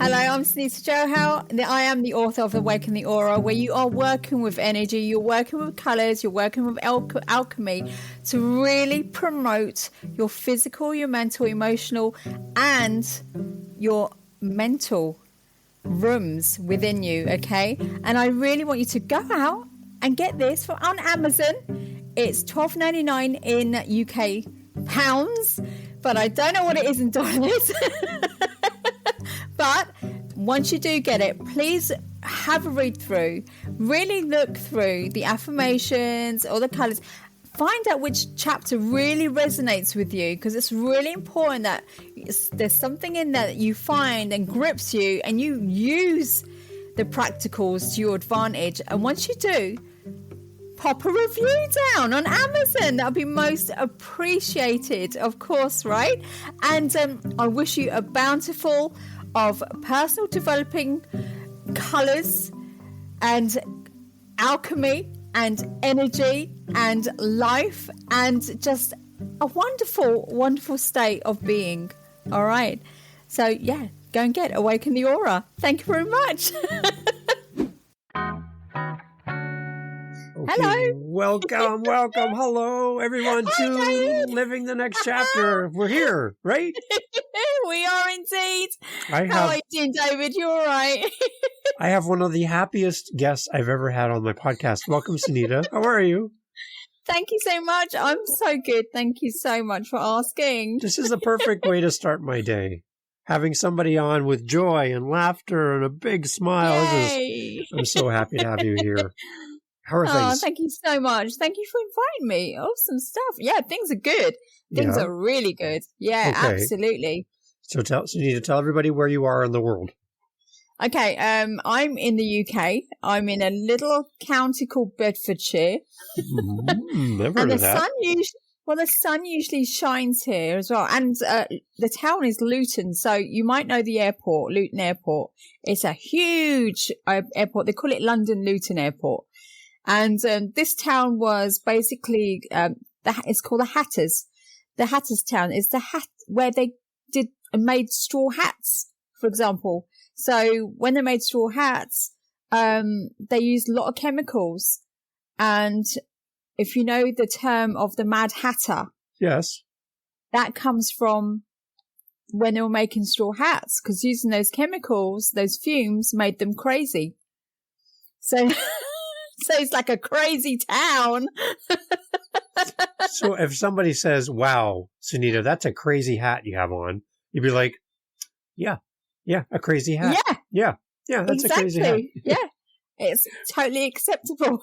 Hello, I'm Sunita Johal, and I am the author of Awaken the Aura, where you are working with energy, you're working with colors, you're working with alchemy to really promote your physical, your mental, emotional, and your mental rooms within you, okay? And I really want you to go out and get this on Amazon. It's $12.99 in UK pounds, but I don't know what it is in dollars. But once you do get it, please have a read through, really look through the affirmations or the colors, find out which chapter really resonates with you, because it's really important that there's something in there that you find and grips you and you use the practicals to your advantage. And once you do, pop a review down on Amazon. That'll be most appreciated, of course, right? And I wish you a bountiful of personal developing colors and alchemy and energy and life and just a wonderful, wonderful state of being. All right. So yeah, go and get Awaken the Aura. Thank you very much. Okay, hello. Welcome. Hello, everyone, to Living the Next Chapter. We're here, right? We are indeed. How are you doing, David? You all right? I have one of the happiest guests I've ever had on my podcast. Welcome, Sunita. How are you? Thank you so much. I'm so good. Thank you so much for asking. This is the perfect way to start my day. Having somebody on with joy and laughter and a big smile. I'm so happy to have you here. How are things? Oh, thank you so much. Thank you for inviting me. Awesome stuff. Yeah, things are good. Things are really good. Yeah, okay. Absolutely. So you need to tell everybody where you are in the world. Okay, I'm in the UK. I'm in a little county called Bedfordshire. Never heard of that. The sun usually shines here as well. And the town is Luton, so you might know the airport, Luton Airport. It's a huge airport. They call it London Luton Airport. And this town was basically, it's called the Hatters. The Hatters town is where they made straw hats, for example. So when they made straw hats, they used a lot of chemicals. And if you know the term of the Mad Hatter. Yes. That comes from when they were making straw hats, because using those chemicals, those fumes made them crazy. So... So it's like a crazy town. So if somebody says, wow, Sunita, that's a crazy hat you have on, you'd be like, yeah, a crazy hat. Yeah, that's exactly. A crazy hat. Yeah, it's totally acceptable.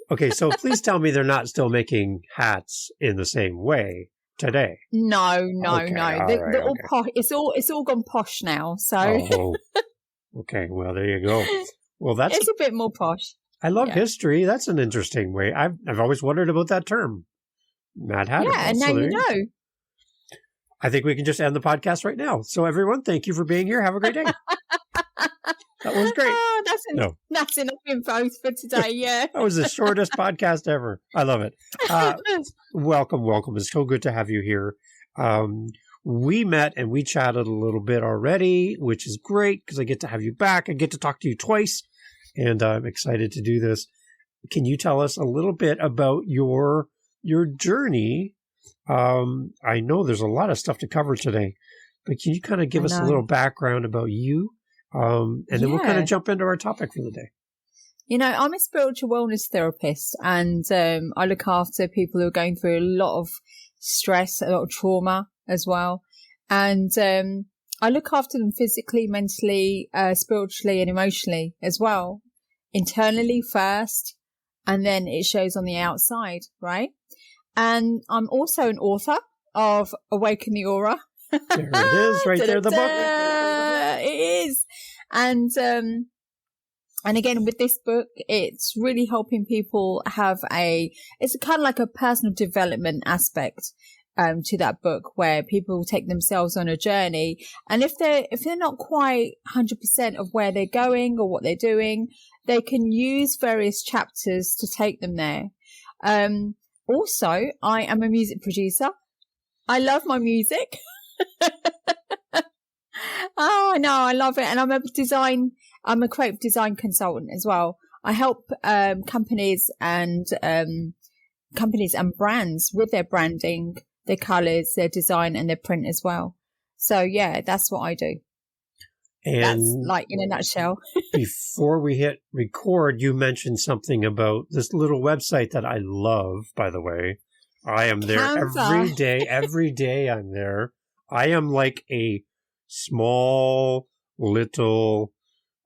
Okay, so please tell me they're not still making hats in the same way today. No. Okay, They're all posh. It's all gone posh now. So. Oh, okay, well, there you go. Well, it's a bit more posh. I love history. That's an interesting way. I've always wondered about that term. Mad Hatter. Yeah, and now you know. I think we can just end the podcast right now. So everyone, thank you for being here. Have a great day. That was great. Oh, that's enough info for today, yeah. That was the shortest podcast ever. I love it. Welcome. It's so good to have you here. We met and we chatted a little bit already, which is great because I get to have you back. I get to talk to you twice. And I'm excited to do this. Can you tell us a little bit about your journey? I know there's a lot of stuff to cover today, but can you kind of give us a little background about you? And then we'll kind of jump into our topic for the day. You know, I'm a spiritual wellness therapist, and I look after people who are going through a lot of stress, a lot of trauma as well. And I look after them physically, mentally, spiritually, and emotionally as well. Internally first, and then it shows on the outside, right? And I'm also an author of Awaken the Aura. There it is, right there, the book. It is. And again, with this book, it's really helping people have it's kind of like a personal development aspect to that book, where people take themselves on a journey. And if they're not quite 100% of where they're going or what they're doing, they can use various chapters to take them there. Also, I am a music producer. I love my music. Oh, I know, I love it. And I'm a creative design consultant as well. I help companies and brands with their branding, their colours, their design, and their print as well. So yeah, that's what I do. And that's like in a nutshell. Before we hit record, you mentioned something about this little website that I love, by the way. I am there Canva. every day. Every day I'm there. I am like a small, little,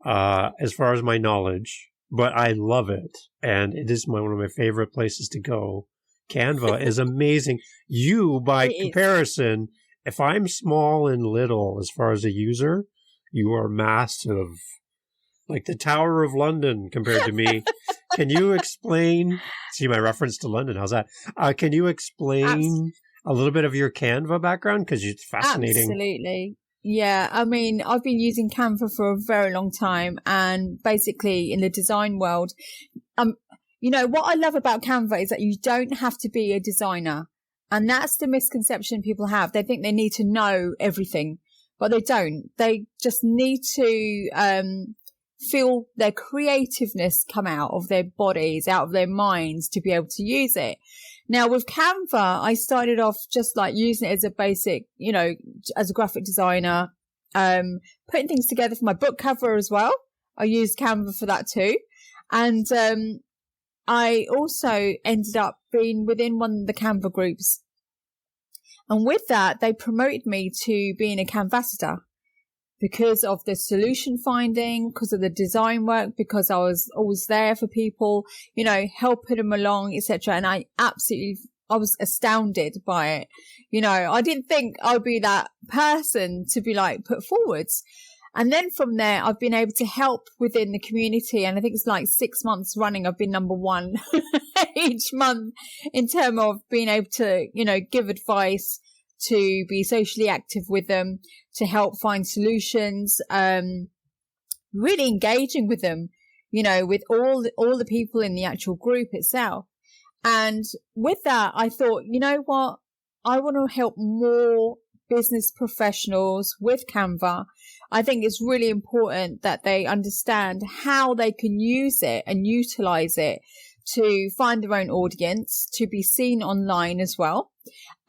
as far as my knowledge, but I love it. And it is one of my favorite places to go. Canva is amazing. You, by comparison, if I'm small and little as far as a user, you are massive. Like the Tower of London compared to me. Can you explain? See my reference to London. How's that? Can you explain a little bit of your Canva background? Because it's fascinating. Absolutely. Yeah. I mean, I've been using Canva for a very long time. And basically in the design world, what I love about Canva is that you don't have to be a designer. And that's the misconception people have. They think they need to know everything, but they don't. They just need to feel their creativeness come out of their bodies, out of their minds to be able to use it. Now with Canva, I started off just like using it as a basic, as a graphic designer, putting things together for my book cover as well. I used Canva for that too. And I also ended up being within one of the Canva groups. And with that, they promoted me to being a Canvassador because of the solution finding, because of the design work, because I was always there for people, helping them along, etc. And I was astounded by it. I didn't think I'd be that person to be like put forwards. And then from there, I've been able to help within the community. And I think it's like 6 months running. I've been number one each month in terms of being able to, give advice, to be socially active with them, to help find solutions, really engaging with them, with all the people in the actual group itself. And with that, I thought, you know what? I want to help more business professionals with Canva. I think it's really important that they understand how they can use it and utilize it to find their own audience, to be seen online as well.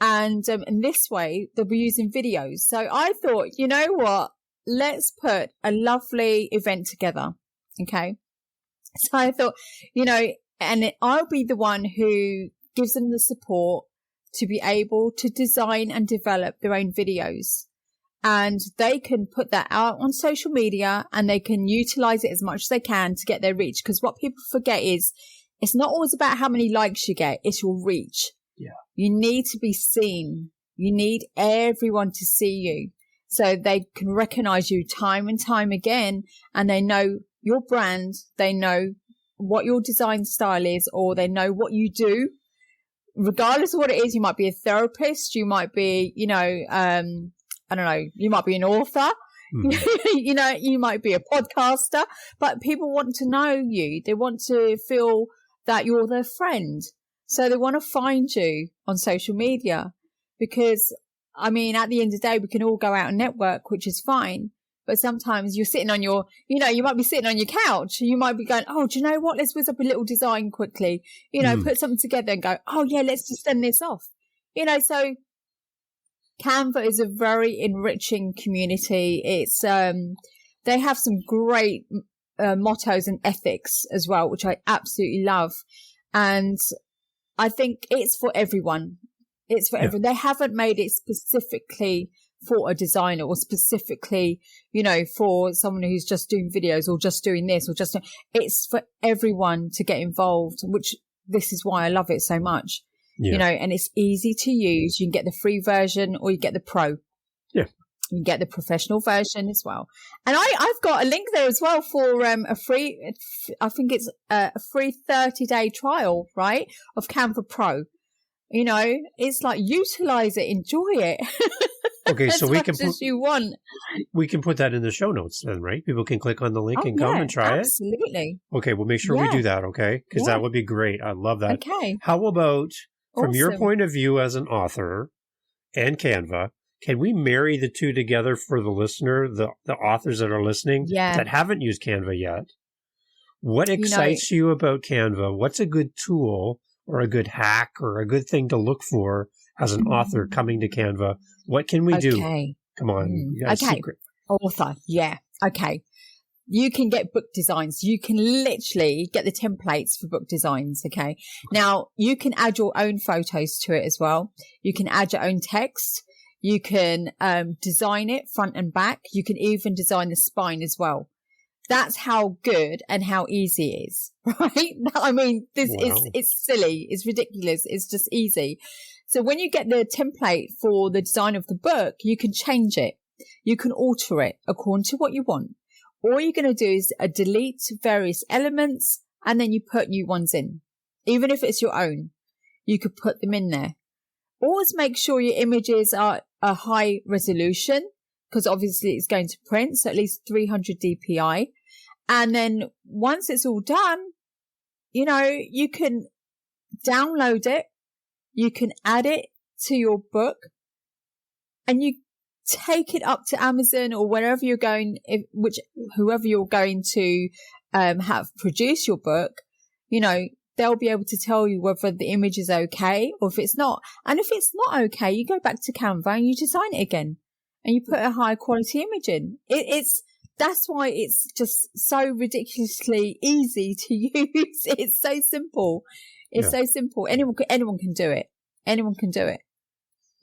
And in this way, they'll be using videos. So I thought, you know what? Let's put a lovely event together. Okay. So I thought, and I'll be the one who gives them the support to be able to design and develop their own videos. And they can put that out on social media and they can utilize it as much as they can to get their reach. Because what people forget is it's not always about how many likes you get, it's your reach. Yeah. You need to be seen. You need everyone to see you so they can recognize you time and time again. And they know your brand. They know what your design style is, or they know what you do. Regardless of what it is, you might be a therapist. You might be, I don't know, you might be an author, you might be a podcaster, but people want to know you. They want to feel that you're their friend. So they want to find you on social media because, at the end of the day, we can all go out and network, which is fine. But sometimes you're sitting on you might be sitting on your couch and you might be going, oh, do you know what? Let's whiz up a little design quickly, put something together and go, oh yeah, let's just send this off. So Canva is a very enriching community. It's, they have some great mottos and ethics as well, which I absolutely love. And I think it's for everyone. It's for everyone. They haven't made it specifically for a designer or specifically, for someone who's just doing videos or just doing this or just, it's for everyone to get involved, which this is why I love it so much. Yeah. And it's easy to use. You can get the free version or you get the pro. Yeah. You can get the professional version as well. And I've got a link there as well for a free, I think it's a free 30-day trial, right, of Canva Pro. It's like utilize it, enjoy it. Okay, so we can put, you want. We can put that in the show notes then, right? People can click on the link and come and try absolutely. it. Okay, we'll make sure we do that, okay? Because that would be great. I love that. Okay. How about, from your point of view as an author and Canva, can we marry the two together for the listener, the authors that are listening that haven't used Canva yet? What excites you about Canva? What's a good tool or a good hack or a good thing to look for as an author coming to Canva? What can we do? Come on. You got a secret. Author. Yeah. Okay. You can get book designs. You can literally get the templates for book designs. Okay. Now you can add your own photos to it as well. You can add your own text. You can design it front and back. You can even design the spine as well. That's how good and how easy it is, right? I mean, it's silly. It's ridiculous. It's just easy. So when you get the template for the design of the book, you can change it. You can alter it according to what you want. All you're going to do is delete various elements and then you put new ones in. Even if it's your own, you could put them in there. Always make sure your images are a high resolution, because obviously it's going to print, so at least 300 dpi. And then once it's all done, you can download it, you can add it to your book, and you take it up to Amazon or wherever you're going, whoever you're going to have produce your book, they'll be able to tell you whether the image is okay or if it's not. And if it's not okay, you go back to Canva and you design it again and you put a high quality image in. That's why it's just so ridiculously easy to use. It's so simple. It's so simple. Anyone can do it. Anyone can do it.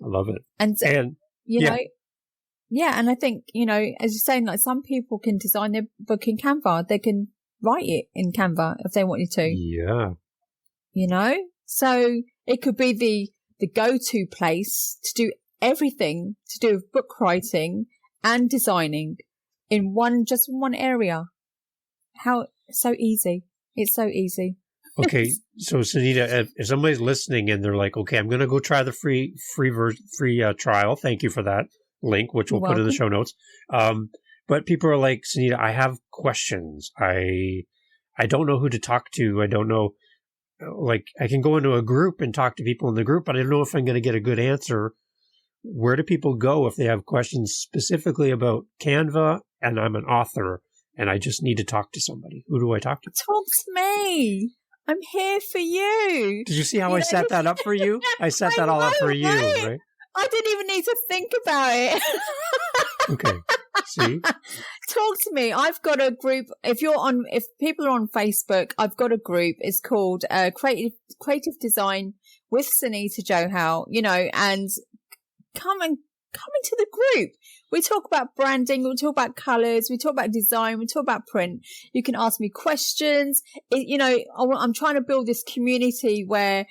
I love it. And and I think, as you're saying, like some people can design their book in Canva. They can write it in Canva if they wanted to. Yeah. So it could be the go-to place to do everything to do with book writing and designing in one area. How so easy. It's so easy. Okay. So Sunita, if somebody's listening and they're like, okay, I'm going to go try the free trial. Thank you for that link, which we'll put in the show notes. But people are like, Sunita, I have questions. I don't know who to talk to. I don't know. Like, I can go into a group and talk to people in the group, but I don't know if I'm going to get a good answer. Where do people go if they have questions specifically about Canva and I'm an author and I just need to talk to somebody? Who do I talk to? Talk to me. I'm here for you. Did you see how I set that up for you? I set that all up for you, right? I didn't even need to think about it. Okay. See? Talk to me. I've got a group. If people are on Facebook, I've got a group. It's called Creative Design with Sunita Johal, and come into the group. We talk about branding, we talk about colors, we talk about design, we talk about print. You can ask me questions. I'm trying to build this community where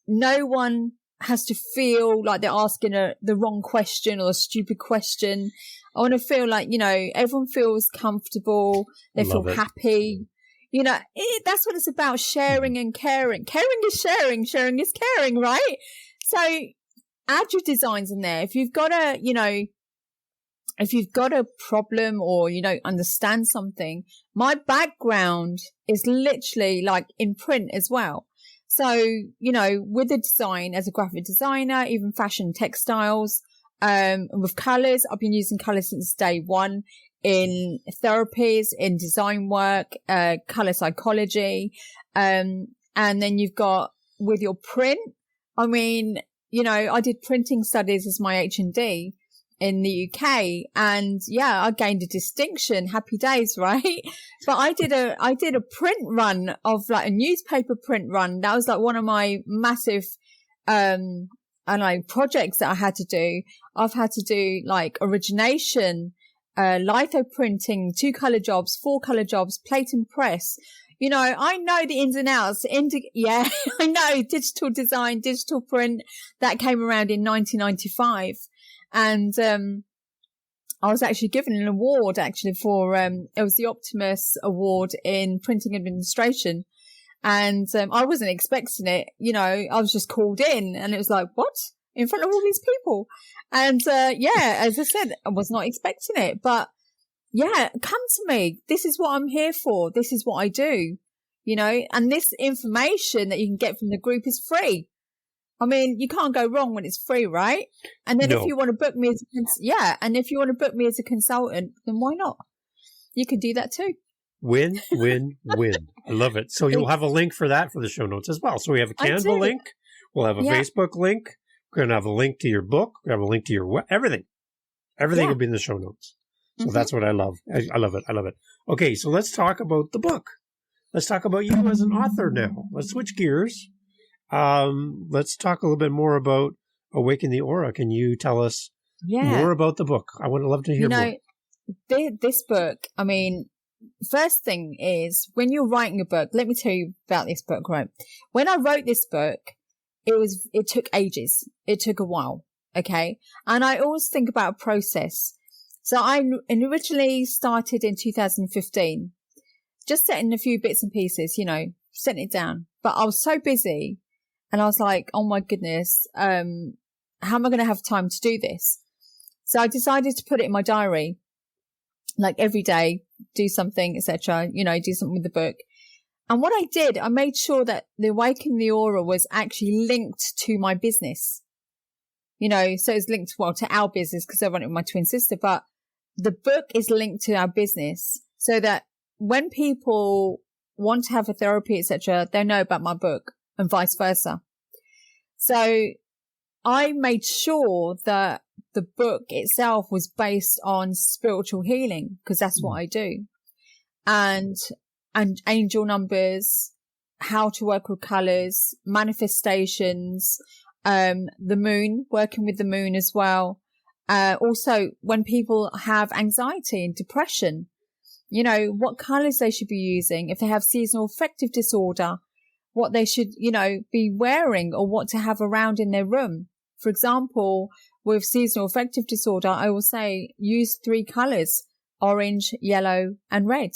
no one has to feel like they're asking the wrong question or a stupid question. I want to feel like, everyone feels comfortable. They feel happy. That's what it's about, sharing and caring. Caring is sharing. Sharing is caring, right? So add your designs in there. If you've got a problem or you don't understand something, my background is literally like in print as well. So, with the design as a graphic designer, even fashion textiles, and with colors, I've been using colors since day one in therapies, in design work, color psychology. And then you've got with your print. I mean, I did printing studies as my H&D in the UK, and I gained a distinction. Happy days, right? But I did a print run of like a newspaper print run. That was like one of my massive, projects that I had to do. I've had to do like origination, litho printing, 2-color jobs, 4-color jobs, plate and press. I know the ins and outs. I know digital design, digital print. That came around in 1995. And, I was actually given an award for, it was the Optimus Award in Printing Administration. And, I wasn't expecting it. I was just called in and it was like, what? In front of all these people. And, as I said, I was not expecting it, but come to me. This is what I'm here for. This is what I do, and this information that you can get from the group is free. I mean, you can't go wrong when it's free, right? And then if you want to book me as and if you want to book me as a consultant, then why not? You can do that too. Win, win, win. I love it. So you'll have a link for that for the show notes as well. So we have a Canva link. We'll have a Facebook link. We're going to have a link to your book. We're going to have a link to your everything. Everything will be in the show notes. So that's what I love. I love it. I love it. Okay, so let's talk about the book. Let's talk about you as an author now. Let's switch gears. Let's talk a little bit more about Awaken the Aura. Can you tell us more about the book? I would love to hear more. This book, I mean, first thing is when you're writing a book, let me tell you about this book, right? When I wrote this book, it took ages. It took a while. Okay. And I always think about a process. So I originally started in 2015, just setting a few bits and pieces, setting it down. But I was so busy and I was like, oh my goodness, how am I going to have time to do this? So I decided to put it in my diary, like every day, do something, etc., do something with the book. And what I did, I made sure that the Awaken the Aura was actually linked to my business. So it's linked, to our business because I run it with my twin sister, but the book is linked to our business so that when people want to have a therapy, etc., they know about my book and vice versa. So I made sure that the book itself was based on spiritual healing because that's what I do. And angel numbers, how to work with colors, manifestations, the moon, working with the moon as well. Also when people have anxiety and depression, what colors they should be using. If they have seasonal affective disorder, what they should, be wearing or what to have around in their room. For example, with seasonal affective disorder, I will say use 3 colors, orange, yellow, and red.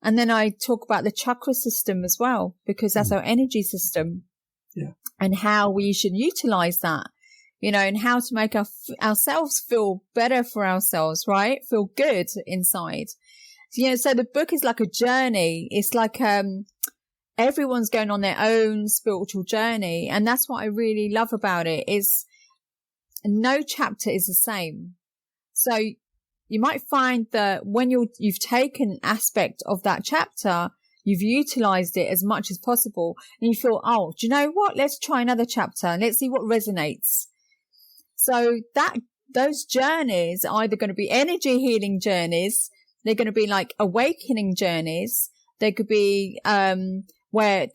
And then I talk about the chakra system as well, because that's our energy system and how we should utilize that, and how to make ourselves feel better for ourselves, right? Feel good inside. So the book is like a journey. It's like, everyone's going on their own spiritual journey. And that's what I really love about it is no chapter is the same. So you might find that when you've taken an aspect of that chapter, you've utilized it as much as possible and you feel, oh, do you know what? Let's try another chapter and let's see what resonates. So those journeys are either going to be energy healing journeys. They're going to be like awakening journeys. They could be, where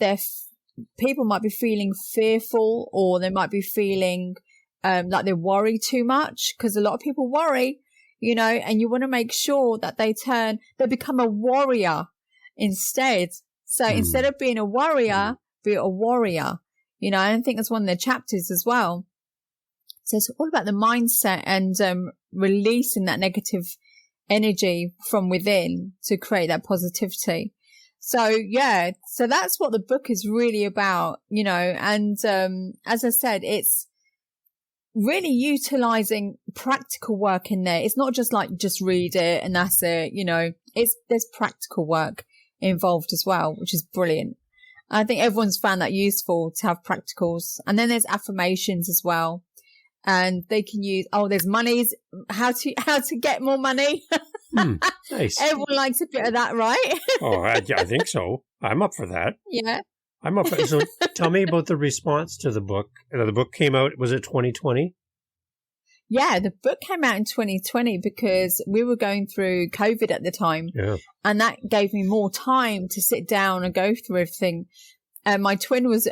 people might be feeling fearful or they might be feeling, like they worry too much because a lot of people worry, and you want to make sure that they become a warrior instead. So instead of being a warrior, be a warrior, I think that's one of the chapters as well. So it's all about the mindset and, releasing that negative energy from within to create that positivity. So so that's what the book is really about, and, as I said, it's really utilizing practical work in there. It's not just like, just read it and that's it, there's practical work involved as well, which is brilliant. I think everyone's found that useful to have practicals. And then there's affirmations as well. And they can use, there's monies, how to get more money. Nice. Everyone likes a bit of that, right? I think so. I'm up for that. Yeah. I'm up for it. So tell me about the response to the book. The book came out, was it 2020? Yeah, the book came out in 2020 because we were going through COVID at the time. Yeah. And that gave me more time to sit down and go through everything. And my twin was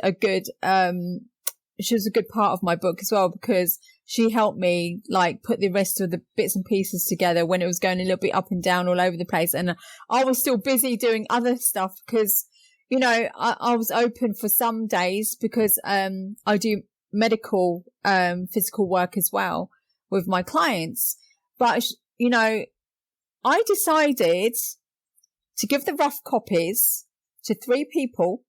she was a good part of my book as well because she helped me like put the rest of the bits and pieces together when it was going a little bit up and down all over the place. And I was still busy doing other stuff because, I was open for some days because, I do medical, physical work as well with my clients. But, I decided to give the rough copies to 3 people.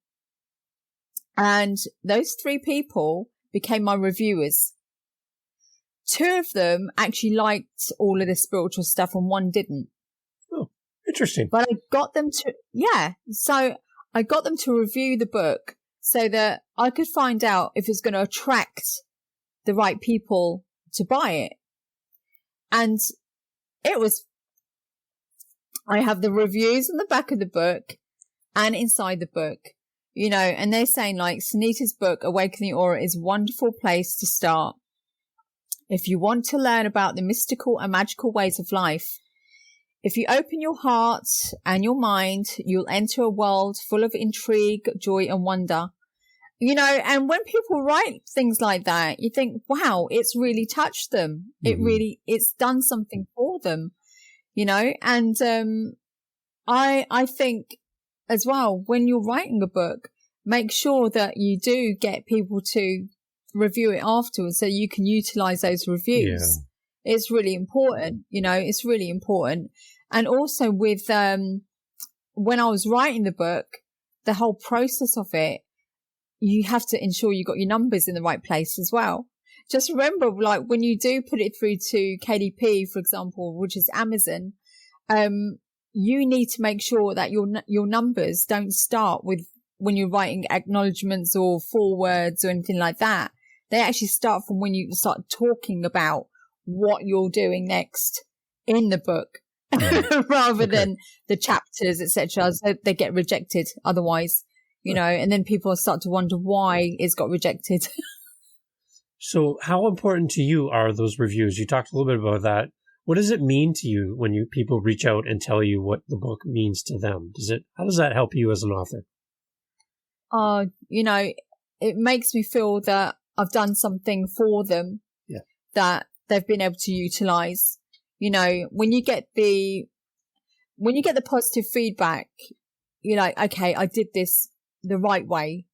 And those 3 people became my reviewers. 2 of them actually liked all of the spiritual stuff and 1 didn't. Oh, interesting. But I got them to, so I got them to review the book so that I could find out if it's going to attract the right people to buy it. And I have the reviews on the back of the book and inside the book, and they're saying like Sunita's book, Awaken the Aura, is a wonderful place to start. If you want to learn about the mystical and magical ways of life, if you open your heart and your mind, you'll enter a world full of intrigue, joy, and wonder. And when people write things like that, you think, wow, it's really touched them. It's done something for them, and I think as well, when you're writing a book, make sure that you do get people to review it afterwards so you can utilize those reviews. Yeah. It's really important, it's really important. And also with, when I was writing the book, the whole process of it, you have to ensure you got your numbers in the right place as well. Just remember, like when you do put it through to KDP, for example, which is Amazon, you need to make sure that your numbers don't start with when you're writing acknowledgements or forewords or anything like that. They actually start from when you start talking about what you're doing next in the book, rather than the chapters, etc. So they get rejected otherwise, and then people start to wonder why it's got rejected. So how important to you are those reviews? You talked a little bit about that. What does it mean to you when people reach out and tell you what the book means to them? How does that help you as an author? It makes me feel that I've done something for them that they've been able to utilize. When you get the positive feedback, you're like, okay, I did this the right way.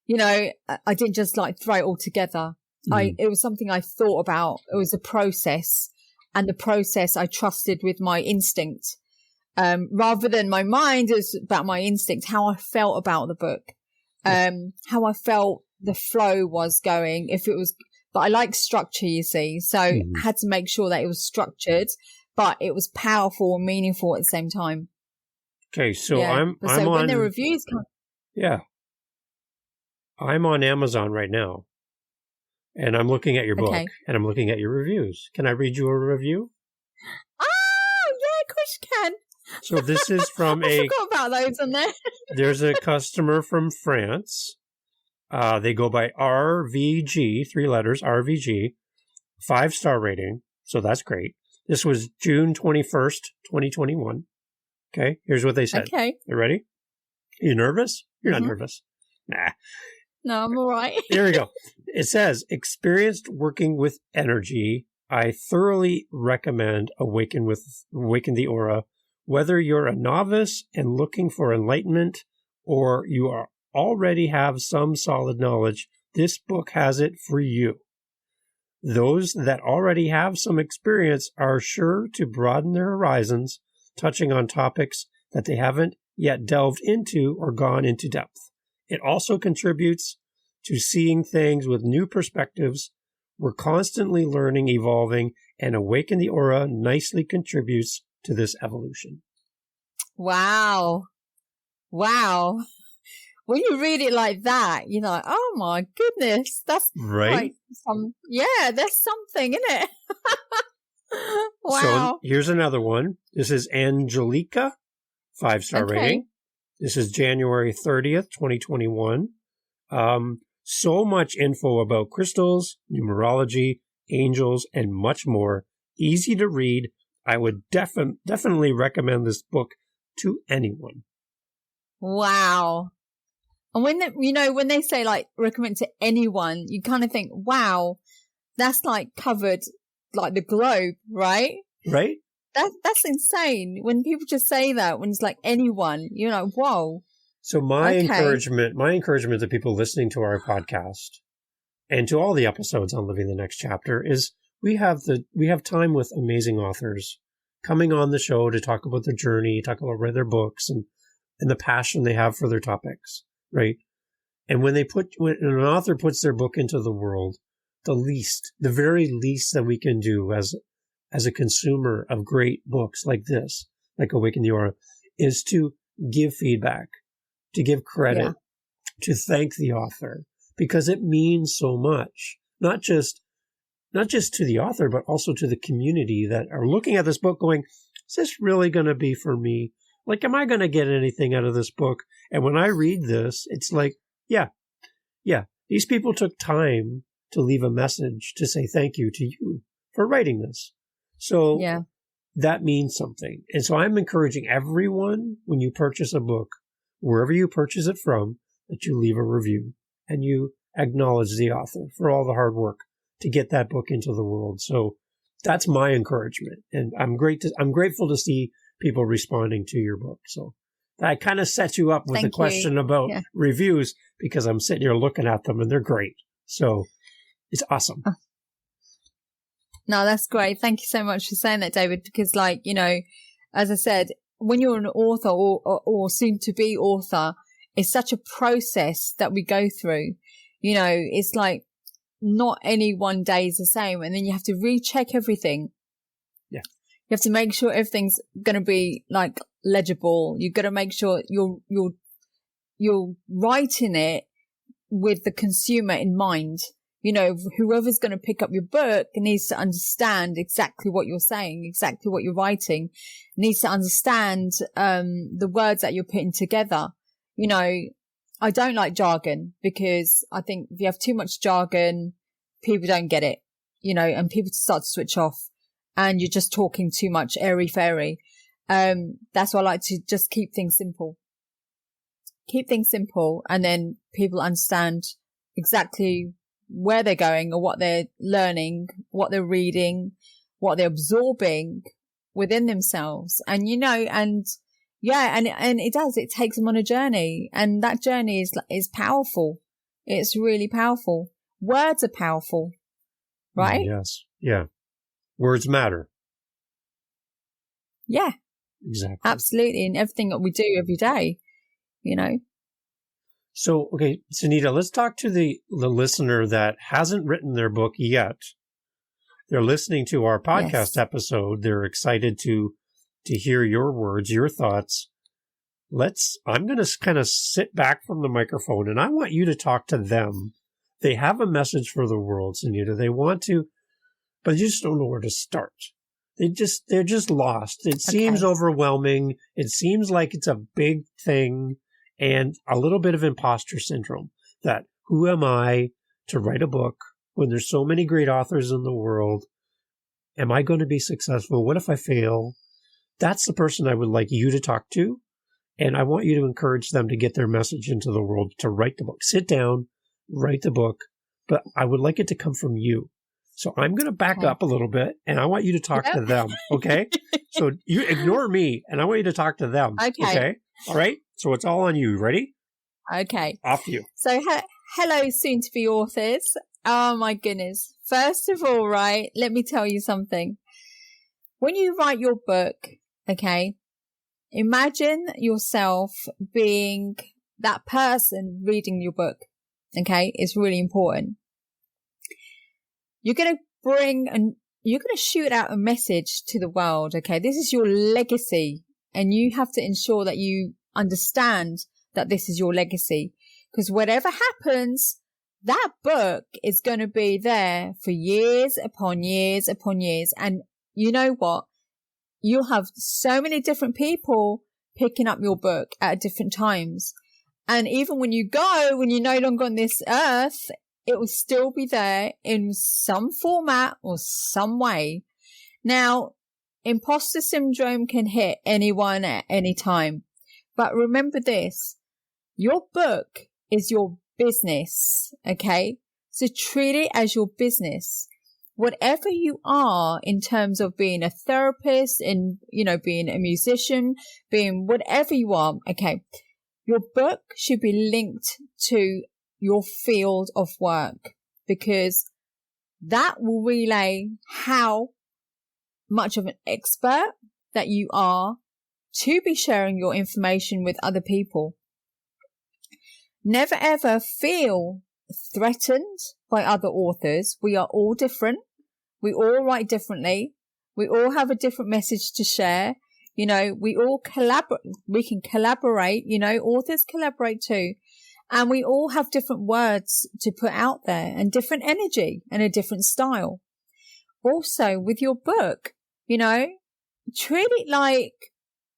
I didn't just like throw it all together. It was something I thought about. It was a process, and the process I trusted with my instinct, rather than my mind. It was about my instinct, how I felt about the book, how I felt the flow was going. But I like structure, you see, so I had to make sure that it was structured, but it was powerful and meaningful at the same time. Okay, so I'm when the reviews come. Yeah. I'm on Amazon right now, and I'm looking at your book, and I'm looking at your reviews. Can I read you a review? Oh, yeah, of course you can. So this is from I forgot about those on there. There's a customer from France. They go by RVG, 3 letters, RVG, 5-star rating. So that's great. This was June 21st, 2021. Okay, here's what they said. Okay. You ready? You nervous? You're not nervous. Nah. No, I'm all right. Here we go. It says, experienced working with energy. I thoroughly recommend Awaken the Aura. Whether you're a novice and looking for enlightenment, or you already have some solid knowledge, this book has it for you. Those that already have some experience are sure to broaden their horizons, touching on topics that they haven't yet delved into or gone into depth. It also contributes to seeing things with new perspectives. We're constantly learning, evolving, and Awaken the Aura nicely contributes to this evolution. Wow. When you read it like that, you're like, oh my goodness, that's right. There's something in it. Wow. So here's another one. This is Angelica, 5-star rating. This is January 30th, 2021. So much info about crystals, numerology, angels, and much more. Easy to read. I would definitely recommend this book to anyone. Wow. And when they say like recommend to anyone, you kind of think, wow, that's like covered like the globe, right? Right. That's insane. When people just say that, when it's like anyone, you're like, whoa. So my encouragement to people listening to our podcast and to all the episodes on Living the Next Chapter is we have time with amazing authors coming on the show to talk about their journey, talk about their books and the passion they have for their topics, right? And when an author puts their book into the world, the very least that we can do as a consumer of great books like this, like Awaken the Aura, is to give feedback, to give credit, to thank the author, because it means so much, not just to the author, but also to the community that are looking at this book going, is this really going to be for me? Like, am I going to get anything out of this book? And when I read this, it's like, yeah, these people took time to leave a message to say thank you to you for writing this. So that means something. And so I'm encouraging everyone, when you purchase a book, wherever you purchase it from, that you leave a review and you acknowledge the author for all the hard work to get that book into the world. So that's my encouragement. And I'm grateful to see people responding to your book. So that kind of sets you up with a question about reviews, because I'm sitting here looking at them and they're great. So it's awesome. No, that's great. Thank you so much for saying that, David, because like, you know, as I said, when you're an author or soon to be author, it's such a process that we go through. You know, it's like not any one day is the same. And then you have to recheck everything. Yeah. You have to make sure everything's going to be like legible. You've got to make sure you're writing it with the consumer in mind. You know, whoever's going to pick up your book needs to understand exactly what you're saying, exactly what you're writing, needs to understand the words that you're putting together. You know, I don't like jargon, because I think if you have too much jargon, people don't get it, you know, and people start to switch off and you're just talking too much airy fairy. That's why I like to just keep things simple. Keep things simple, and then people understand exactly where they're going or what they're learning, what they're reading, what they're absorbing within themselves. And, you know, and it takes them on a journey, and that journey is powerful. It's really powerful. Words are powerful, right? Yes. Yeah. Words matter. Yeah. Exactly. Absolutely. And everything that we do every day, you know. So, okay, Sunita, let's talk to the listener that hasn't written their book yet. They're listening to our podcast episode. They're excited to hear your words, your thoughts. I'm going to kind of sit back from the microphone, and I want you to talk to them. They have a message for the world, Sunita. They want to, but they just don't know where to start. They're just lost. It seems overwhelming. It seems like it's a big thing. And a little bit of imposter syndrome, that who am I to write a book when there's so many great authors in the world? Am I going to be successful? What if I fail? That's the person I would like you to talk to. And I want you to encourage them to get their message into the world, to write the book. Sit down, write the book, but I would like it to come from you. So I'm going to back up a little bit, and I want you to talk to them, okay? So you ignore me, and I want you to talk to them, okay? All right? So it's all on you. Ready? Okay. Off to you. So hello, soon-to-be authors. Oh, my goodness. First of all, right, let me tell you something. When you write your book, okay, imagine yourself being that person reading your book, okay? It's really important. You're going to shoot out a message to the world, okay? This is your legacy, and you have to ensure that you understand that this is your legacy, because whatever happens, that book is going to be there for years upon years upon years. And you know what? You'll have so many different people picking up your book at different times. And even when you're no longer on this earth, it will still be there in some format or some way. Now, imposter syndrome can hit anyone at any time. But remember this, your book is your business, okay? So treat it as your business. Whatever you are in terms of being a therapist and, you know, being a musician, being whatever you are, okay? Your book should be linked to your field of work, because that will relay how much of an expert that you are to be sharing your information with other people. Never ever feel threatened by other authors. We are all different. We all write differently. We all have a different message to share. You know, we all collaborate. We can collaborate. You know, authors collaborate too. And we all have different words to put out there and different energy and a different style. Also with your book, you know, treat it like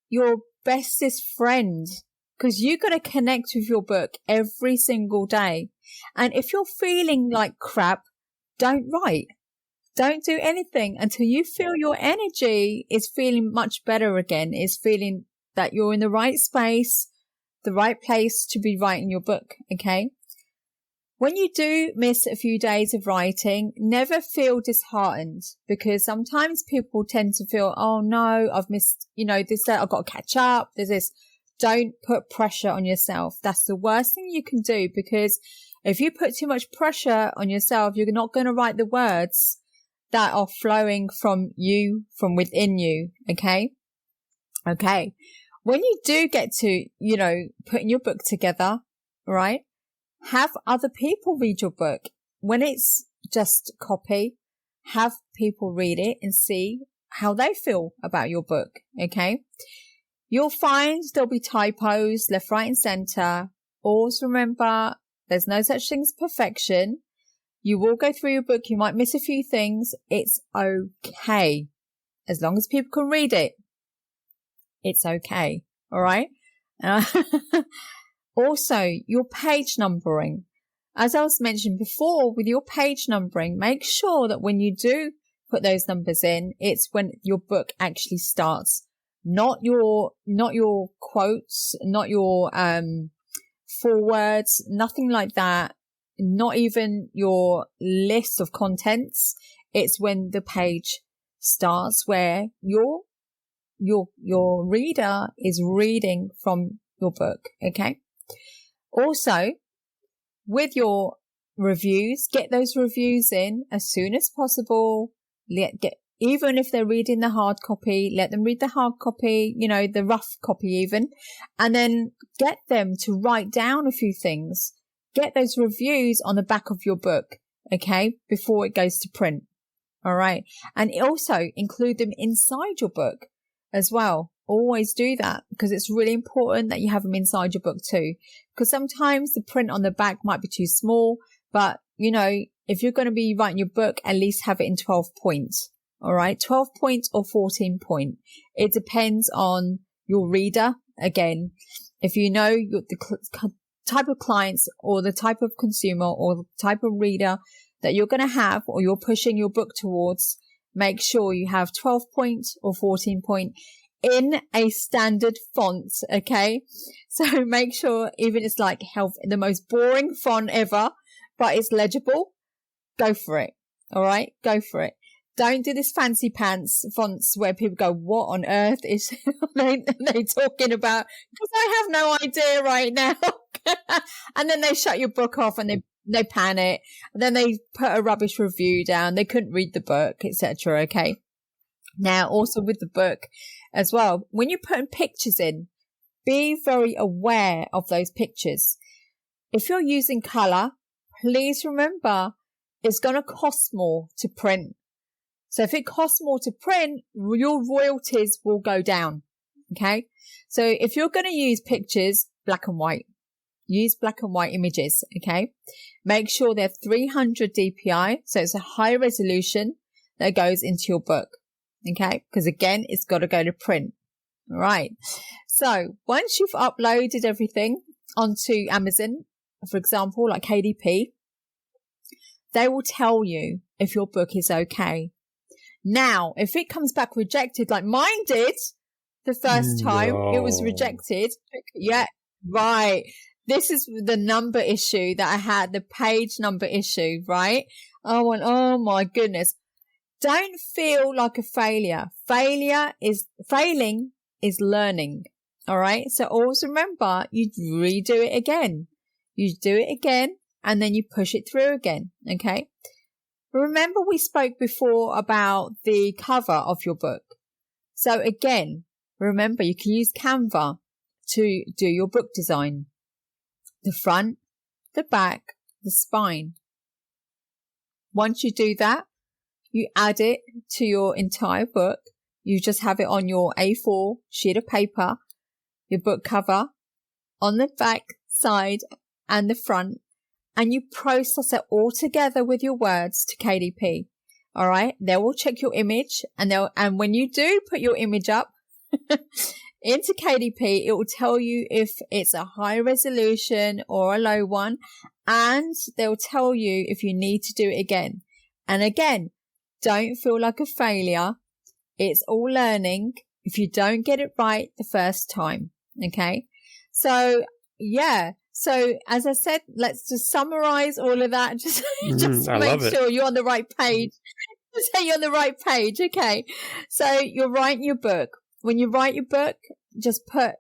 your bestest friend, because you're going to connect with your book every single day. And if you're feeling like crap, don't write. Don't do anything until you feel your energy is feeling much better again. Is feeling that you're in the right space, the right place to be writing your book. Okay. When you do miss a few days of writing, never feel disheartened, because sometimes people tend to feel, oh no, I've missed, you know, this, that, I've got to catch up. There's this. Don't put pressure on yourself. That's the worst thing you can do, because if you put too much pressure on yourself, you're not going to write the words that are flowing from you, from within you. Okay. Okay. When you do get to, you know, putting your book together, right? Have other people read your book. When it's just copy, have people read it and see how they feel about your book. Okay. You'll find there'll be typos left, right and center. Always remember, there's no such thing as perfection. You will go through your book. You might miss a few things. It's okay. As long as people can read it, it's okay. All right. Also, your page numbering. As I was mentioned before, with your page numbering, make sure that when you do put those numbers in, it's when your book actually starts. Not your quotes, not your forewords, nothing like that. Not even your list of contents. It's when the page starts, where your reader is reading from your book. Okay. Also, with your reviews, get those reviews in as soon as possible. Even if they're reading the hard copy, let them read the hard copy, you know, the rough copy even, and then get them to write down a few things. Get those reviews on the back of your book, okay, before it goes to print. All right. And also include them inside your book as well. Always do that, because it's really important that you have them inside your book too. Because sometimes the print on the back might be too small, but you know, if you're going to be writing your book, at least have it in 12 points. All right. 12 points or 14 point. It depends on your reader. Again, if you know the type of clients or the type of consumer or the type of reader that you're going to have, or you're pushing your book towards, make sure you have 12 point or 14 point in a standard font. Okay. So make sure, even it's like the most boring font ever, but it's legible. Go for it. All right. Go for it. Don't do this fancy pants fonts where people go, what on earth is they talking about? Because I have no idea right now. And then they shut your book off and they panic. And then they put a rubbish review down. They couldn't read the book, etc. Okay. Now, also with the book as well, when you're putting pictures in, be very aware of those pictures. If you're using color, please remember it's going to cost more to print. So if it costs more to print, your royalties will go down. Okay. So if you're going to use pictures, black and white, use black and white images. Okay. Make sure they're 300 DPI. So it's a high resolution that goes into your book. Okay. Because again, it's got to go to print. All right. So once you've uploaded everything onto Amazon, for example, like KDP, they will tell you if your book is okay. Now, if it comes back rejected, like mine did the first time, it was rejected. Yeah, right. This is the number issue that I had, the page number issue, right? I went, oh my goodness. Don't feel like a failure. Failing is learning. All right. So always remember, you redo it again. You do it again, and then you push it through again. Okay. Remember we spoke before about the cover of your book. So again, remember you can use Canva to do your book design. The front, the back, the spine. Once you do that, you add it to your entire book. You just have it on your A4 sheet of paper, your book cover. On the back side, and the front, and you process it all together with your words to KDP. All right. They will check your image, and when you do put your image up into KDP, it will tell you if it's a high resolution or a low one, and they'll tell you if you need to do it again. And again, don't feel like a failure. It's all learning if you don't get it right the first time. Okay. So yeah. So as I said, let's just summarize all of that. Just make sure you're on the right page. Just say you're on the right page. Okay. So you're writing your book. When you write your book, just put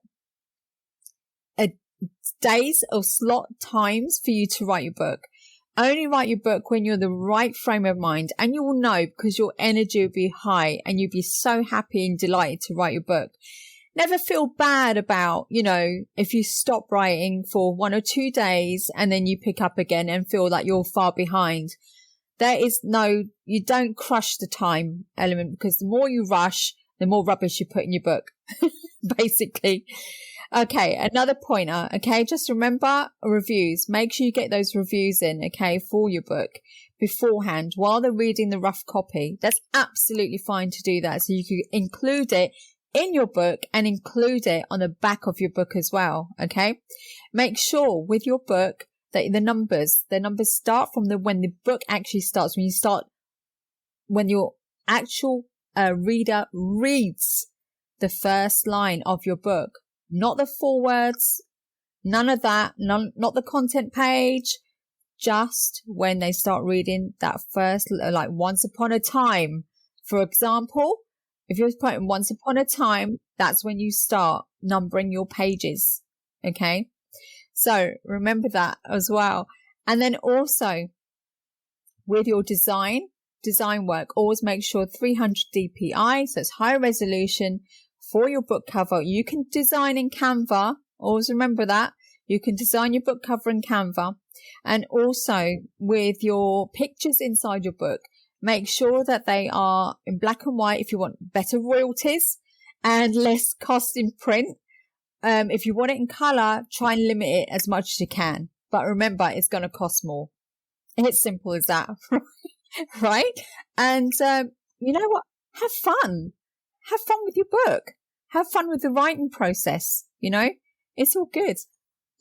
days or slot times for you to write your book. Only write your book when you're in the right frame of mind, and you will know because your energy will be high and you'll be so happy and delighted to write your book. Never feel bad about, if you stop writing for 1 or 2 days and then you pick up again and feel like you're far behind. You don't crush the time element, because the more you rush, the more rubbish you put in your book, basically. Okay, another pointer. Okay, just remember reviews. Make sure you get those reviews in, okay, for your book beforehand while they're reading the rough copy. That's absolutely fine to do that. So you can include it in your book and include it on the back of your book as well. Okay. Make sure with your book that the numbers start from when the book actually starts, when your actual reader reads the first line of your book, not the forewords, none of that, not the content page, just when they start reading that first, like once upon a time, for example. If you're putting once upon a time, that's when you start numbering your pages. Okay. So remember that as well. And then also with your design work, always make sure 300 DPI. So it's high resolution for your book cover. You can design in Canva. Always remember that. You can design your book cover in Canva. And also with your pictures inside your book, make sure that they are in black and white if you want better royalties and less cost in print. If you want it in color, try and limit it as much as you can. But remember, it's going to cost more. It's simple as that, right? And you know what? Have fun. Have fun with your book. Have fun with the writing process. It's all good.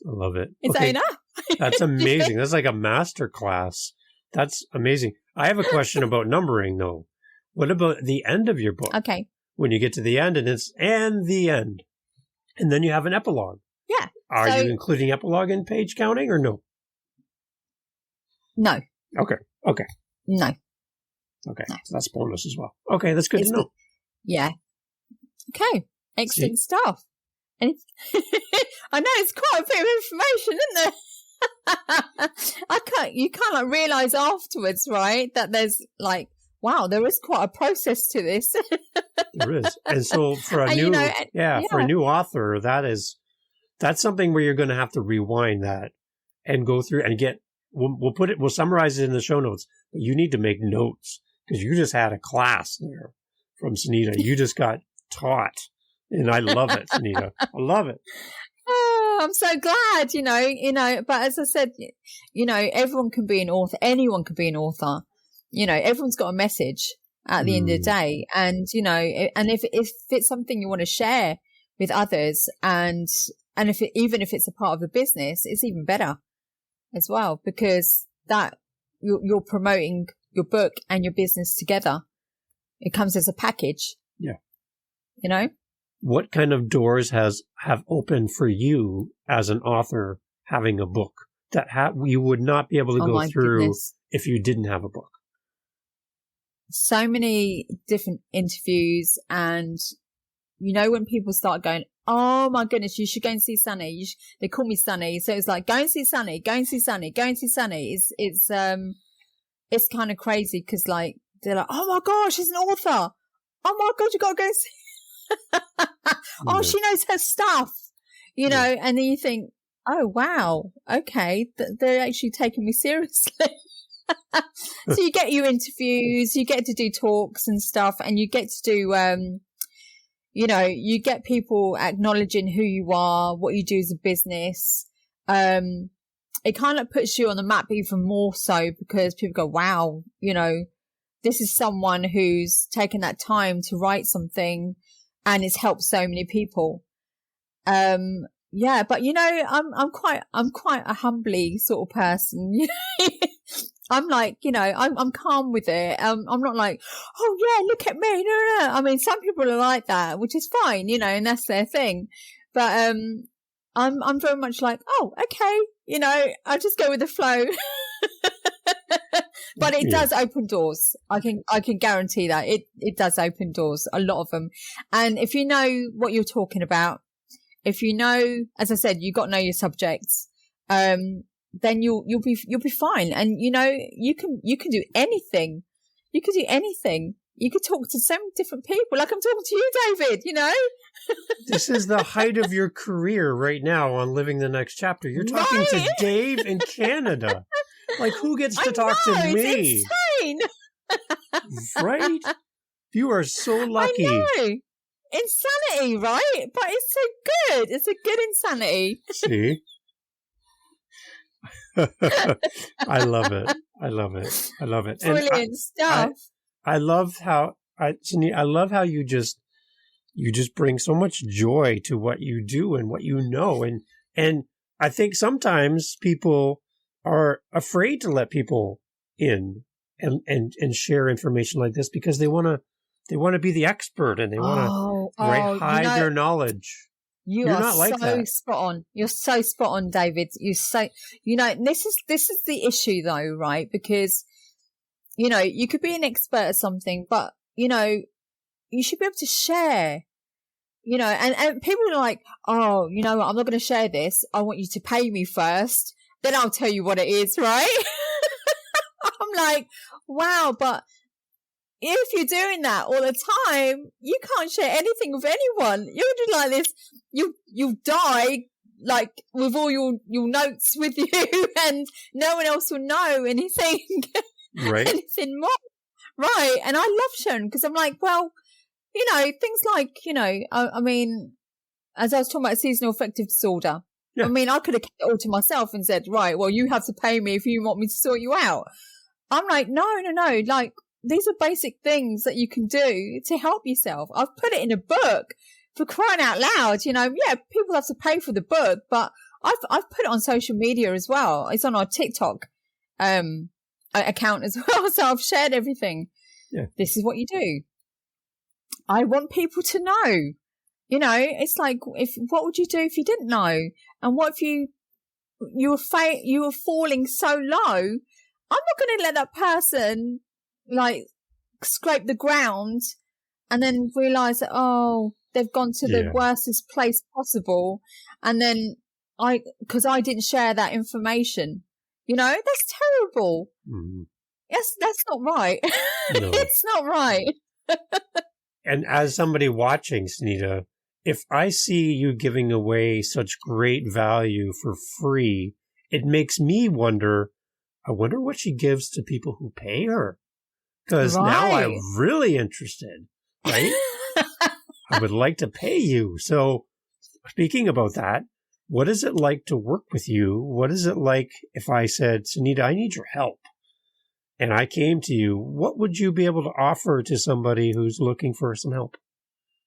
I love it. Is that enough? That's amazing. That's like a master class. That's amazing. I have a question about numbering, though. What about the end of your book? Okay. When you get to the end and it's "and the end," and then you have an epilogue. Yeah. Are you including epilogue in page counting or no? No. Okay. No. Okay. No. So that's bonus as well. Okay, that's good to know. Yeah. Okay. Excellent stuff. And I know it's quite a bit of information, isn't there? You can't realize afterwards, right, that there's wow, there is quite a process to this. There is. And so for a for a new author, that's something where you're going to have to rewind that and go through and we'll summarize it in the show notes, but you need to make notes because you just had a class there from Sunita. You just got taught. And I love it, Sunita. I love it. Oh, I'm so glad, but as I said, everyone can be an author. Anyone can be an author. Everyone's got a message at the end of the day. And, and if it's something you want to share with others and even if it's a part of the business, it's even better as well, because that you're promoting your book and your business together. It comes as a package. Yeah. What kind of doors have opened for you as an author having a book that you would not be able to go through if you didn't have a book? So many different interviews, and when people start going, "Oh my goodness, you should go and see Sunny." They call me Sunny, so it's like, "Go and see Sunny, go and see Sunny, go and see Sunny." It's kind of crazy because they're like, "Oh my gosh, she's an author! Oh my god, you got to go and see." Oh, she knows her stuff, and then you think, oh wow, okay, they're actually taking me seriously. So you get your interviews, you get to do talks and stuff, and you get to do you get people acknowledging who you are, what you do as a business. it kind of puts you on the map even more so, because people go, wow, you know, this is someone who's taken that time to write something and it's helped so many people. Yeah, but you know, I'm quite a humbly sort of person. You know? I'm like, you know, I'm calm with it. I'm not like, oh yeah, look at me. No. I mean, some people are like that, which is fine, you know, and that's their thing. But, I'm very much like, oh, okay. You know, I just go with the flow. But it does open doors. I can guarantee that it does open doors, a lot of them. And if you know what you're talking about, if you know, as I said, you got to know your subjects, then you'll be fine. And you know, you can do anything. You can do anything. You could talk to so many different people. Like I'm talking to you, David, you know? This is the height of your career right now on Living the Next Chapter. You're talking to Dave in Canada. Like, who gets to talk to me? It's insane. Right? You are so lucky. I know. Insanity, right? But it's so good. It's a good insanity. See? I love it. I love it. I love it. Brilliant stuff. I love how you just bring so much joy to what you do and what you know. And I think sometimes people are afraid to let people in and share information like this because they want to be the expert and they want to hide their knowledge. You're not like that. Spot on. You're so spot on, David. You're so, you know, this is the issue though, right? Because, you know, you could be an expert at something, but, you know, you should be able to share, you know, and people are like, oh, you know what? I'm not going to share this. I want you to pay me first. Then I'll tell you what it is, right? I'm like, wow, but if you're doing that all the time, you can't share anything with anyone. You'll do like this. You'll die like with all your notes with you, and no one else will know anything, right? Anything more, right? And I love sharing because I'm like, well, you know, things like, you know, I mean, as I was talking about seasonal affective disorder. Yeah. I mean, I could have kept it all to myself and said, right, well, you have to pay me if you want me to sort you out. I'm like, no. Like, these are basic things that you can do to help yourself. I've put it in a book, for crying out loud. You know, yeah, people have to pay for the book, but I've put it on social media as well. It's on our TikTok account as well. So I've shared everything. Yeah. This is what you do. I want people to know. You know, it's like, what would you do if you didn't know? And what if you were falling so low? I'm not going to let that person like scrape the ground and then realize that, oh, they've gone to the worstest place possible. And then because I didn't share that information, you know, that's terrible. Mm-hmm. Yes, that's not right. No. It's not right. And as somebody watching, Sunita, if I see you giving away such great value for free, it makes me wonder, I wonder what she gives to people who pay her. Because now I'm really interested, right? I would like to pay you. So speaking about that, what is it like to work with you? What is it like if I said, Sunita, I need your help, and I came to you, what would you be able to offer to somebody who's looking for some help?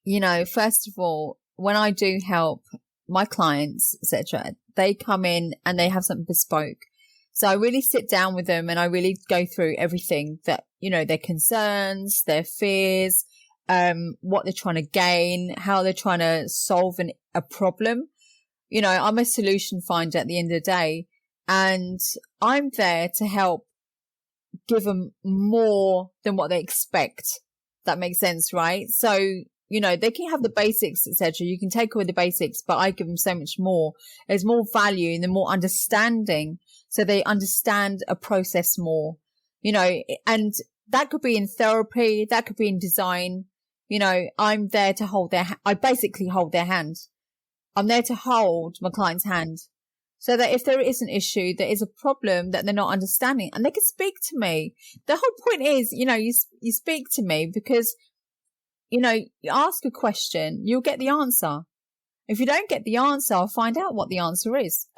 You know, first of all, when I do help my clients, etc., they come in and they have something bespoke. So I really sit down with them and I really go through everything that, you know, their concerns, their fears, what they're trying to gain, how they're trying to solve a problem. You know, I'm a solution finder at the end of the day, and I'm there to help give them more than what they expect. That makes sense, right? So, you know, they can have the basics, etc. You can take away the basics, but I give them so much more. There's more value and the more understanding. So they understand a process more, you know, and that could be in therapy. That could be in design. You know, I'm there to I basically hold their hand. I'm there to hold my client's hand so that if there is an issue, there is a problem that they're not understanding, and they can speak to me. The whole point is, you know, you speak to me because, you know, you ask a question, you'll get the answer. If you don't get the answer, I'll find out what the answer is,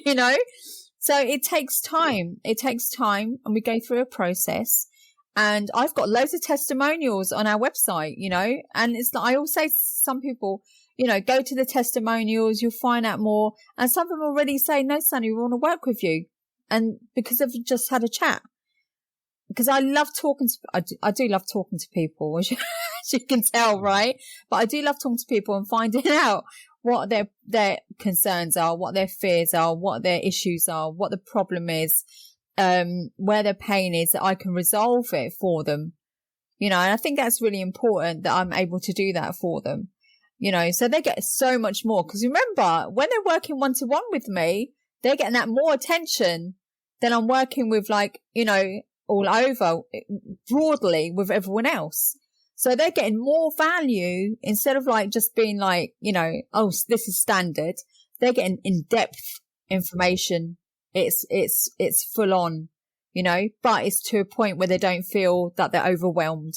you know? So it takes time. It takes time, and we go through a process. And I've got loads of testimonials on our website, you know, and it's like, I always say to some people, you know, go to the testimonials, you'll find out more. And some of them already say, no, Sunny, we want to work with you. And because I've just had a chat, because I love talking to, I do love talking to people, as you can tell, right? But I do love talking to people and finding out what their concerns are, what their fears are, what their issues are, what the problem is, where their pain is, that I can resolve it for them. You know, and I think that's really important that I'm able to do that for them. You know, so they get so much more. Because remember, when they're working one-to-one with me, they're getting that more attention than I'm working with, like, you know, all over broadly with everyone else. So they're getting more value instead of like just being like, you know, oh, this is standard. They're getting in-depth information. It's full on, you know, but it's to a point where they don't feel that they're overwhelmed.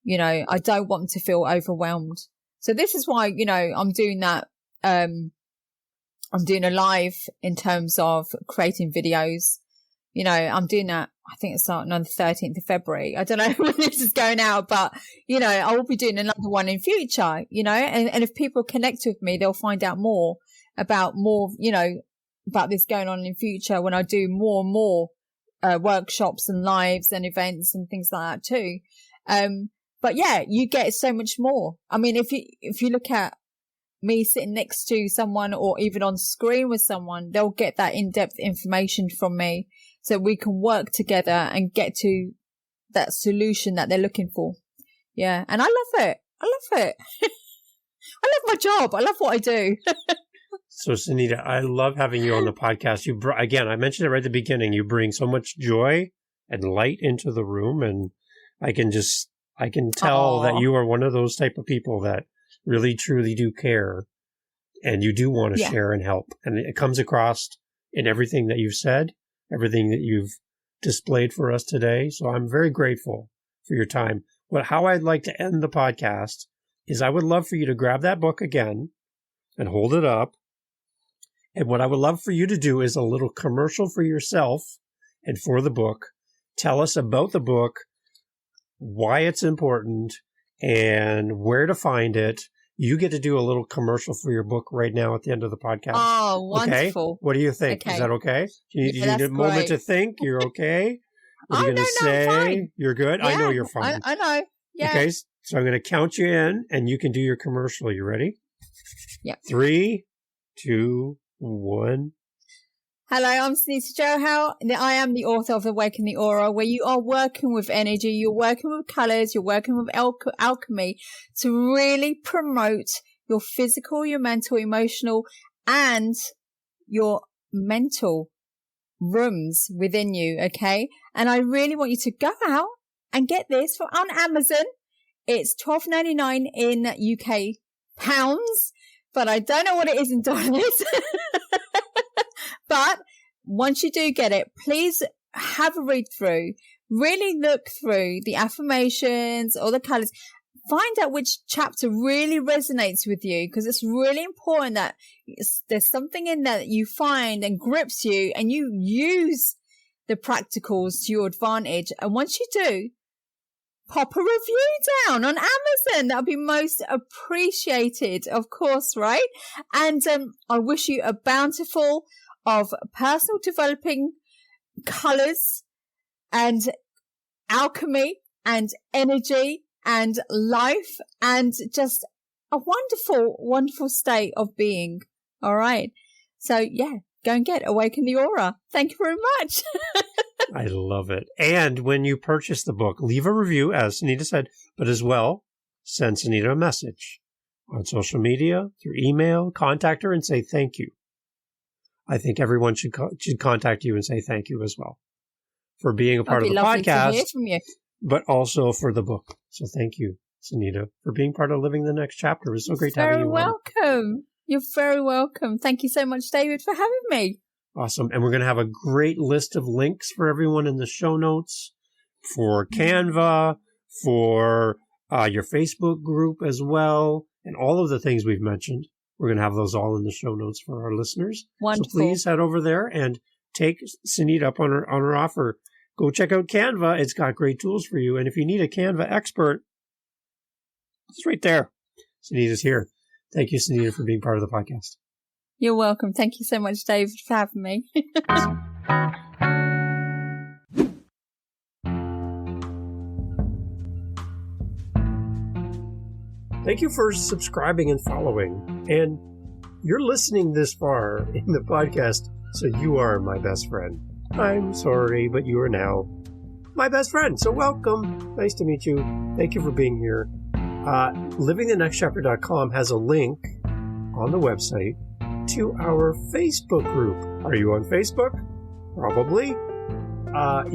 You know, I don't want them to feel overwhelmed. So this is why, you know, I'm doing that. I'm doing a live in terms of creating videos. You know, I'm doing that. I think it's starting on the 13th of February. I don't know when this is going out, but, you know, I will be doing another one in future, you know, and if people connect with me, they'll find out more, you know, about this going on in future when I do more and more, workshops and lives and events and things like that too. But yeah, you get so much more. I mean, if you look at me sitting next to someone or even on screen with someone, they'll get that in-depth information from me so we can work together and get to that solution that they're looking for. Yeah. And I love it. I love it. I love my job. I love what I do. So, Sunita, I love having you on the podcast. Again, I mentioned it right at the beginning. You bring so much joy and light into the room, and I can tell that you are one of those type of people that really, truly do care, and you do want to share and help. And it comes across in everything that you've said, everything that you've displayed for us today. So I'm very grateful for your time. How I'd like to end the podcast is I would love for you to grab that book again and hold it up. And what I would love for you to do is a little commercial for yourself and for the book. Tell us about the book, why it's important, and where to find it. You get to do a little commercial for your book right now at the end of the podcast. Oh, wonderful. Okay? What do you think? Okay. Is that okay? You need a moment to think? You're okay? What are you going to say? No, fine. You're good? Yeah, I know you're fine. I know. Yeah. Okay, so I'm going to count you in, and you can do your commercial. You ready? Yeah. 3, 2, 1. Hello, I'm Sunita Johal. I am the author of Awaken the Aura, where you are working with energy, you're working with colors, you're working with alchemy to really promote your physical, your mental, emotional, and your mental rooms within you, okay? And I really want you to go out and get this on Amazon. It's $12.99 in UK pounds, but I don't know what it is in dollars. But once you do get it, please have a read through, really look through the affirmations or the colors, find out which chapter really resonates with you, because it's really important that there's something in there that you find and grips you and you use the practicals to your advantage. And once you do, pop a review down on Amazon. That'll be most appreciated, of course, right? And I wish you a bountiful of personal developing colors and alchemy and energy and life and just a wonderful, wonderful state of being. All right. So yeah, go and get Awaken the Aura. Thank you very much. I love it. And when you purchase the book, leave a review, as Sunita said, but as well, send Sunita a message on social media, through email, contact her and say thank you. I think everyone should contact you and say thank you as well for being a part of the podcast, to hear from you. But also for the book. So thank you, Sunita, for being part of Living the Next Chapter. It was so great having you. Welcome. You're very welcome. Thank you so much, David, for having me. Awesome. And we're going to have a great list of links for everyone in the show notes for Canva, for your Facebook group as well, and all of the things we've mentioned. We're going to have those all in the show notes for our listeners. Wonderful. So please head over there and take Sunita up on her offer. Go check out Canva. It's got great tools for you. And if you need a Canva expert, it's right there. Sunita's here. Thank you, Sunita, for being part of the podcast. You're welcome. Thank you so much, David, for having me. Thank you for subscribing and following. And you're listening this far in the podcast, so you are my best friend. I'm sorry, but you are now my best friend. So welcome. Nice to meet you. Thank you for being here. LivingTheNextChapter.com has a link on the website to our Facebook group. Are you on Facebook? Probably.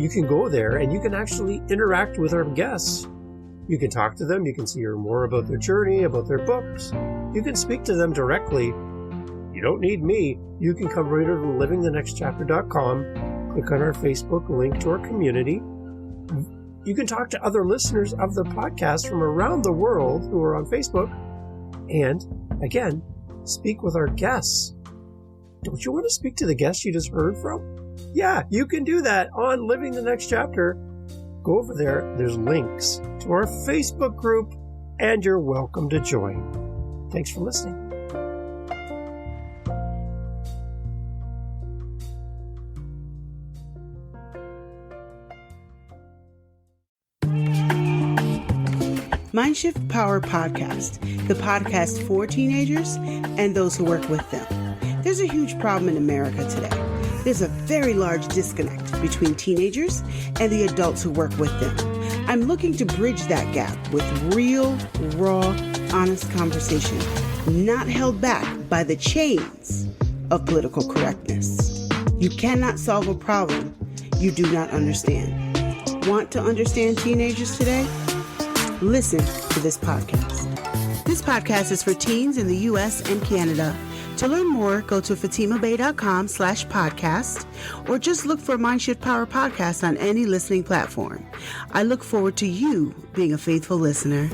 You can go there and you can actually interact with our guests. You can talk to them. You can hear more about their journey, about their books. You can speak to them directly. You don't need me. You can come right over to LivingTheNextChapter.com, click on our Facebook link to our community. You can talk to other listeners of the podcast from around the world who are on Facebook. And, again, speak with our guests. Don't you want to speak to the guests you just heard from? Yeah, you can do that on Living the Next Chapter. Go over there. There's links to our Facebook group, and you're welcome to join. Thanks for listening. Mindshift Power Podcast, the podcast for teenagers and those who work with them. There's a huge problem in America today. There's a very large disconnect between teenagers and the adults who work with them. I'm looking to bridge that gap with real, raw, honest conversation, not held back by the chains of political correctness. You cannot solve a problem you do not understand. Want to understand teenagers today? Listen to this podcast. This podcast is for teens in the U.S. and Canada. To learn more, go to fatimabay.com/podcast or just look for Mindshift Power Podcast on any listening platform. I look forward to you being a faithful listener.